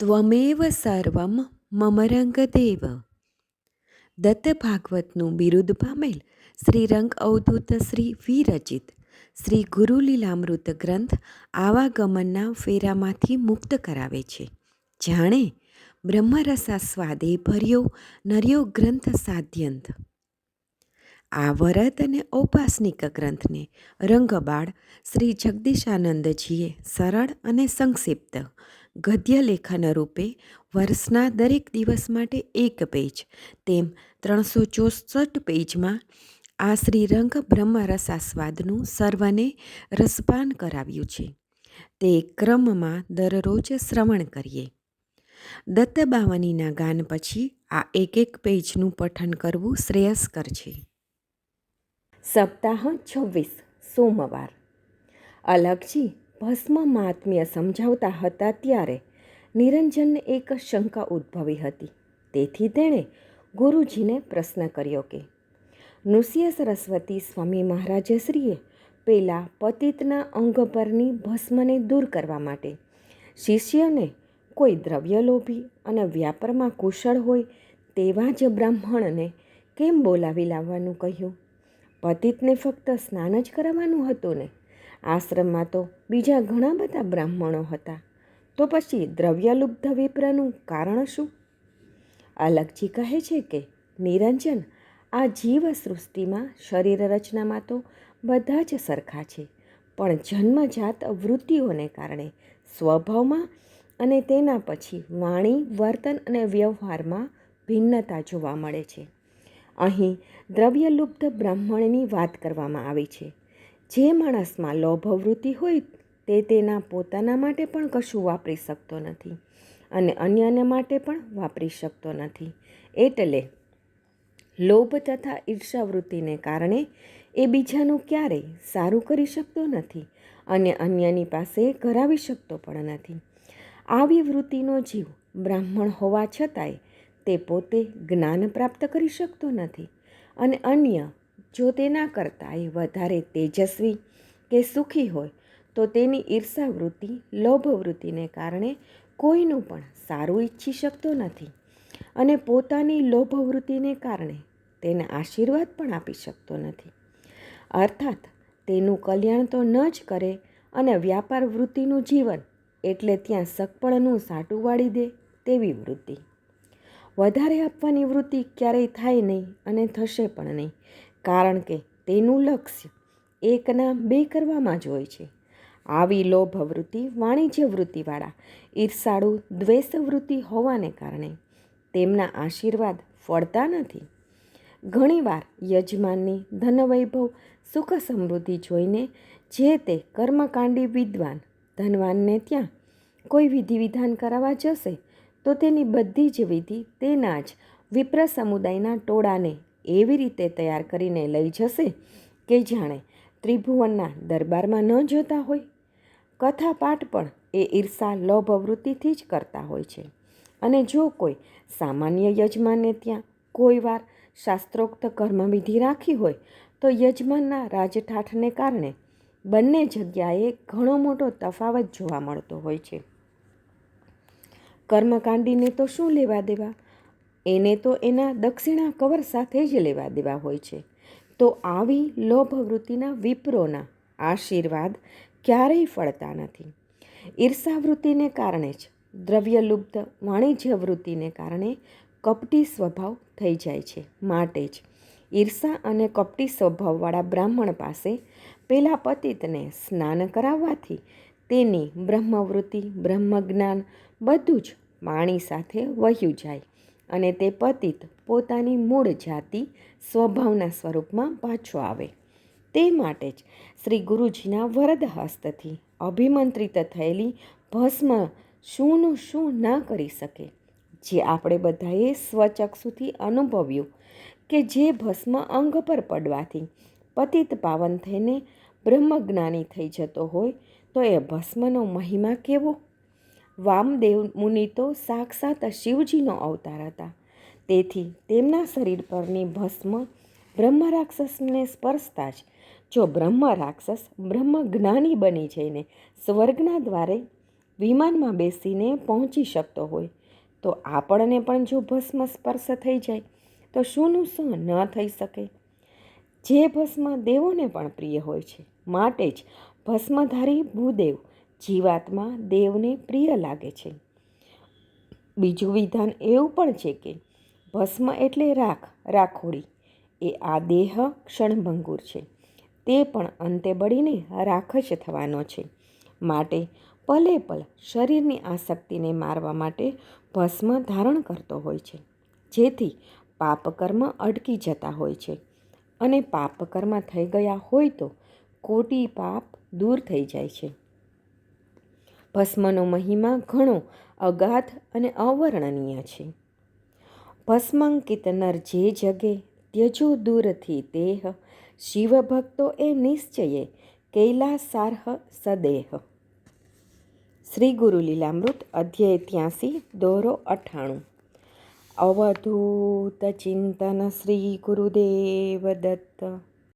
ત્વમેવ સર્વમ મમ રંગદેવ. દત્ત ભાગવતનું બિરુદ પામેલ શ્રી રંગ અવધૂત શ્રી વિરચિત શ્રી ગુરુલીલામૃત ગ્રંથ આવાગમનના ફેરામાંથી મુક્ત કરાવે છે. જાણે બ્રહ્મરસાસ્વાદે ભર્યો નર્યો ગ્રંથ સાધ્યંત. આ વરદ અને ઔપાસનિક ગ્રંથને રંગબાળ શ્રી જગદીશાનંદજીએ સરળ અને સંક્ષિપ્ત ગદ્ય લેખન રૂપે વર્ષના દરેક દિવસ માટે એક પેજ તેમ 364 પેજમાં આ શ્રીરંગ બ્રહ્મરસાસ્વાદનું સર્વને રસપાન કરાવ્યું છે. તે ક્રમમાં દરરોજ શ્રવણ કરીએ. દત્તબાવનીના ગાન પછી આ એક પેજનું પઠન કરવું શ્રેયસ્કર છે. સપ્તાહ 26 સોમવાર. અલગજી ભસ્મ મહાત્મ્ય સમજાવતા હતા ત્યારે નિરંજનને એક શંકા ઉદ્ભવી હતી. તેથી તેણે ગુરુજીને પ્રશ્ન કર્યો કે નૃસિંહ સરસ્વતી સ્વામી મહારાજશ્રીએ પેલા પતિતના અંગ પરની ભસ્મને દૂર કરવા માટે શિષ્યને કોઈ દ્રવ્યલોભી અને વ્યાપારમાં કુશળ હોય તેવા જ બ્રાહ્મણને કેમ બોલાવી લાવવાનું કહ્યું? પતિતને ફક્ત સ્નાન જ કરાવવાનું હતું ને? આશ્રમમાં તો બીજા ઘણા બધા બ્રાહ્મણો હતા. તો પછી દ્રવ્યલુબ્ધ વિપ્રનું કારણ શું? અલગજી કહે છે કે નિરંજન, આ જીવ સૃષ્ટિમાં શરીર રચનામાં તો બધા જ સરખા છે, પણ જન્મજાત વૃત્તિઓને કારણે સ્વભાવમાં અને તેના પછી વાણી, વર્તન અને વ્યવહારમાં ભિન્નતા જોવા મળે છે. અહીં દ્રવ્યલુબ્ધ બ્રાહ્મણની વાત કરવામાં આવી છે. જે માણસમાં લોભવૃત્તિ હોય તે તેના પોતાના માટે પણ કશું વાપરી શકતો નથી અને અન્યને માટે પણ વાપરી શકતો નથી. એટલે લોભ તથા ઈર્ષાવૃત્તિને કારણે એ બીજાનું ક્યારેય સારું કરી શકતો નથી અને અન્યની પાસે કરાવી શકતો પણ નથી. આવી વૃત્તિનો જીવ બ્રાહ્મણ હોવા છતાંય તે પોતે જ્ઞાન પ્રાપ્ત કરી શકતો નથી અને અન્ય જો તેના કરતાંય વધારે તેજસ્વી કે સુખી હોય તો તેની ઈર્ષાવૃત્તિ, લોભવૃત્તિને કારણે કોઈનું પણ સારું ઈચ્છી શકતો નથી અને પોતાની લોભવૃત્તિને કારણે તેને આશીર્વાદ પણ આપી શકતો નથી. અર્થાત તેનું કલ્યાણ તો ન જ કરે અને વ્યાપાર વૃત્તિનું જીવન એટલે ત્યાં સગપણનું સાટું વાળી દે તેવી વૃત્તિ. વધારે આપવાની વૃત્તિ ક્યારેય થાય નહીં અને થશે પણ નહીં, કારણ કે તેનું લક્ષ્ય એકના બે કરવામાં જ હોય છે. આવી લોભવૃત્તિ, વાણિજ્ય વૃત્તિવાળા ઈર્ષાળુ, દ્વેષવૃત્તિ હોવાને કારણે તેમના આશીર્વાદ ફળતા નથી. ઘણીવાર યજમાનની ધનવૈભવ, સુખ સમૃદ્ધિ જોઈને જે તે કર્મકાંડી વિદ્વાન ધનવાનને ત્યાં કોઈ વિધિ વિધાન કરાવવા જશે તો તેની બધી જ વિધિ તેના જ વિપ્ર સમુદાયના ટોળાને એવી રીતે તૈયાર કરીને લઈ જશે કે જાણે ત્રિભુવનના દરબારમાં ન જતા હોય. કથાપાઠ પણ એ ઈર્ષા, લોભવૃત્તિથી જ કરતા હોય છે અને જો કોઈ સામાન્ય યજમાનને ત્યાં કોઈ વાર શાસ્ત્રોક્ત કર્મવિધિ રાખી હોય તો યજમાનના રાજઠાઠને કારણે બંને જગ્યાએ ઘણો મોટો તફાવત જોવા મળતો હોય છે. કર્મકાંડીને તો શું લેવા દેવા? એને તો એના દક્ષિણા કવર સાથે જ લેવા દેવા હોય છે. તો આવી લોભવૃત્તિના વિપ્રોના આશીર્વાદ ક્યારેય ફળતા નથી. ઈર્ષાવૃત્તિને કારણે જ દ્રવ્યલુબ્ધ, વાણિજ્ય વૃત્તિને કારણે કપટી સ્વભાવ થઈ જાય છે. માટે જ ઈર્ષા અને કપટી સ્વભાવવાળા બ્રાહ્મણ પાસે પેલા પતિતને સ્નાન કરાવવાથી તેની બ્રહ્મવૃત્તિ, બ્રહ્મજ્ઞાન બધું જ પાણી સાથે વહ્યું જાય અને તે પતિત પોતાની મૂળ જાતિ, સ્વભાવના સ્વરૂપમાં પાછો આવે. તે માટે જ શ્રી ગુરુજીના વરદ હસ્તથી અભિમંત્રિત થયેલી ભસ્મ શુંનું શું ન કરી શકે, જે આપણે બધાએ સ્વચક્ષુથી અનુભવ્યું કે જે ભસ્મ અંગ પર પડવાથી પતિત પાવન થઈને બ્રહ્મજ્ઞાની થઈ જતો હોય તો એ ભસ્મનો મહિમા કેવો! વામદેવ મુનિ તો સાક્ષાત શિવજીનો અવતાર હતા. તેથી તેમના શરીર પરની ભસ્મ બ્રહ્મરાક્ષસને સ્પર્શતા જ જો બ્રહ્મરાક્ષસ બ્રહ્મજ્ઞાની બની જઈને સ્વર્ગના દ્વારે વિમાનમાં બેસીને પહોંચી શકતો હોય, તો આપણને પણ જો ભસ્મ સ્પર્શ થઈ જાય તો શુંનું શું ન થઈ શકે? જે ભસ્મ દેવોને પણ પ્રિય હોય છે, માટે જ ભસ્મધારી ભૂદેવ જીવાત્મા દેવને પ્રિય લાગે છે. બીજું વિધાન એવું પણ છે કે ભસ્મ એટલે રાખોડી. એ આ દેહ ક્ષણભંગુર છે, તે પણ અંતે બળીને રાખ જ થવાનો છે. માટે પલે પલ શરીરની આસક્તિને મારવા માટે ભસ્મ ધારણ કરતો હોય છે, જેથી પાપકર્મ અટકી જતા હોય છે. અને પાપકર્મ થઈ ગયા હોય તો કોટી પાપ દૂર થઈ જાય છે. ભસ્મનો મહિમા ઘણો અગાધ અને અવર્ણનીય છે. ભસ્માંકિત નર જે જગે, ત્યજો દૂરથી દેહ, શિવ ભક્તો એ નિશ્ચયે કૈલાસાર્હ સદેહ. શ્રી ગુરુ લીલામૃત અધ્યાય 83 દોરો 98. અવધૂત ચિંતન શ્રી ગુરુદેવ દત્ત.